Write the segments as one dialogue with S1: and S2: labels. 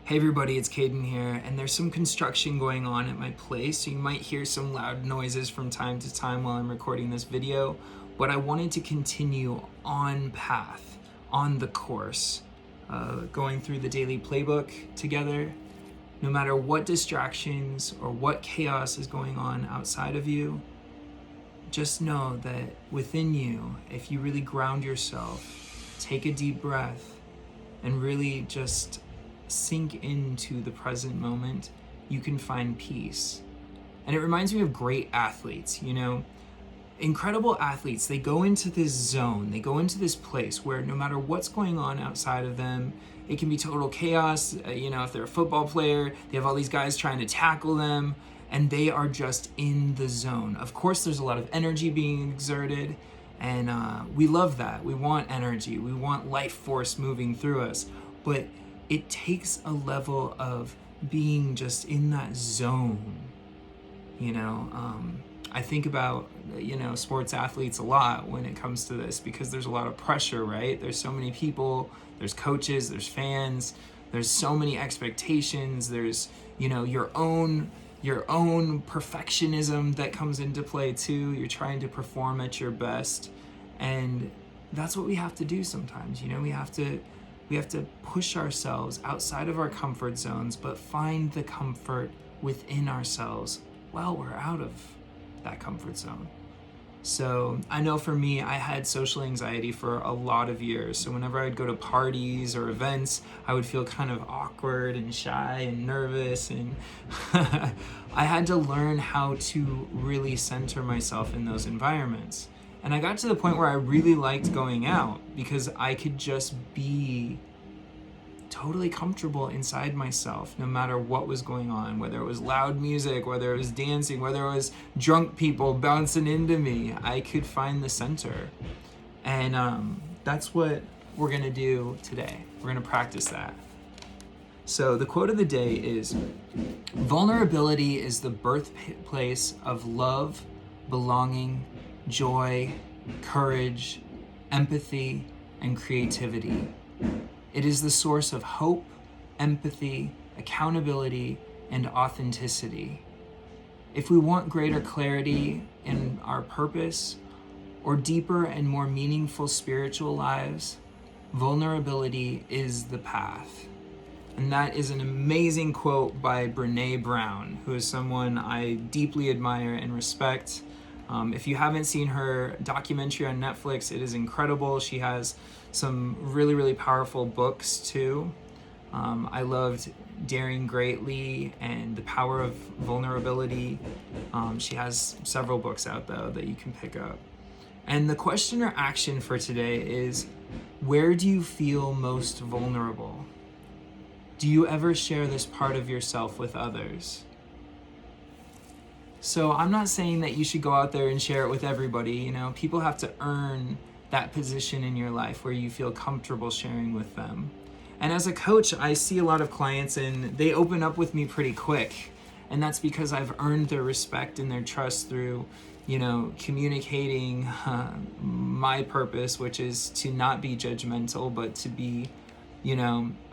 S1: Hey everybody, it's Caden here, and there's some construction going on at my place, so you might hear some loud noises from time to time while I'm recording this video, but I wanted to continue on path, on the course, going through the Daily Playbook together. No matter what distractions or what chaos is going on outside of you, just know that within you, if you really ground yourself, take a deep breath, and really just sink into the present moment, you can find peace. And it reminds me of great athletes, incredible athletes. They go into this zone, they go into this place where no matter what's going on outside of them, it can be total chaos. If they're a football player, they have all these guys trying to tackle them, and they are just in the zone. Of course, there's a lot of energy being exerted, and we love that. We want energy, we want life force moving through us, but it takes a level of being just in that zone. I think about, sports athletes a lot when it comes to this because there's a lot of pressure, right? There's so many people, there's coaches, there's fans, there's so many expectations, there's, your own perfectionism that comes into play too. You're trying to perform at your best. And that's what we have to do sometimes. We have to push ourselves outside of our comfort zones, but find the comfort within ourselves while we're out of that comfort zone. So I know for me, I had social anxiety for a lot of years. So whenever I'd go to parties or events, I would feel kind of awkward and shy and nervous. And I had to learn how to really center myself in those environments. And I got to the point where I really liked going out because I could just be totally comfortable inside myself no matter what was going on, whether it was loud music, whether it was dancing, whether it was drunk people bouncing into me. I could find the center. And that's what we're going to do today. We're going to practice that. So the quote of the day is, "Vulnerability is the birthplace of love, belonging, joy, courage, empathy, and creativity. It is the source of hope, empathy, accountability, and authenticity. If we want greater clarity in our purpose or deeper and more meaningful spiritual lives, vulnerability is the path." And that is an amazing quote by Brené Brown, who is someone I deeply admire and respect. If you haven't seen her documentary on Netflix, it is incredible. She has some really, really powerful books too. I loved Daring Greatly and The Power of Vulnerability. She has several books out though that you can pick up. And the question or action for today is, where do you feel most vulnerable? Do you ever share this part of yourself with others? So I'm not saying that you should go out there and share it with everybody. People have to earn that position in your life where you feel comfortable sharing with them. And as a coach, I see a lot of clients and they open up with me pretty quick. And that's because I've earned their respect and their trust through, communicating my purpose, which is to not be judgmental, but to be,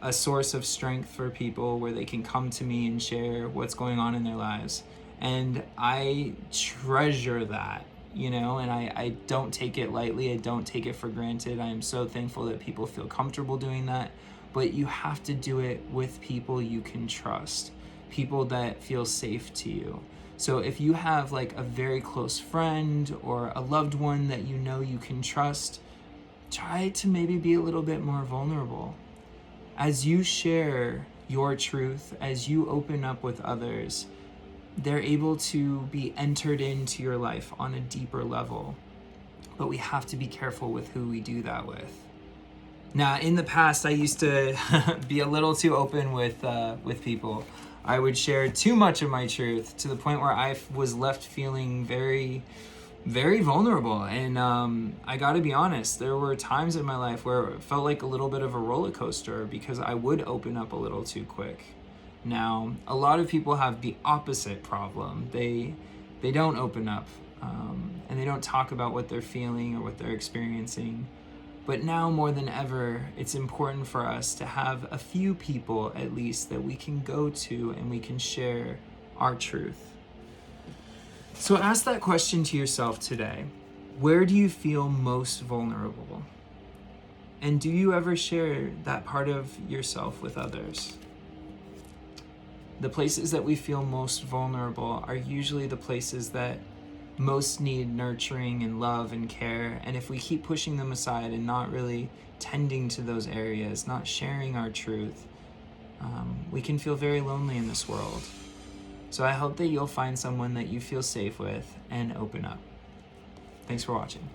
S1: a source of strength for people where they can come to me and share what's going on in their lives. And I treasure that, and I don't take it lightly. I don't take it for granted. I am so thankful that people feel comfortable doing that. But you have to do it with people you can trust, people that feel safe to you. So if you have like a very close friend or a loved one that you can trust, try to maybe be a little bit more vulnerable. As you share your truth, as you open up with others, they're able to be entered into your life on a deeper level. But we have to be careful with who we do that with. Now, in the past, I used to be a little too open with people. I would share too much of my truth to the point where I was left feeling very, very vulnerable. And I got to be honest, there were times in my life where it felt like a little bit of a roller coaster because I would open up a little too quick. Now, a lot of people have the opposite problem. They don't open up and they don't talk about what they're feeling or what they're experiencing. But now more than ever, it's important for us to have a few people at least that we can go to and we can share our truth. So ask that question to yourself today. Where do you feel most vulnerable? And do you ever share that part of yourself with others? The places that we feel most vulnerable are usually the places that most need nurturing and love and care. And if we keep pushing them aside and not really tending to those areas, not sharing our truth, we can feel very lonely in this world. So I hope that you'll find someone that you feel safe with and open up. Thanks for watching.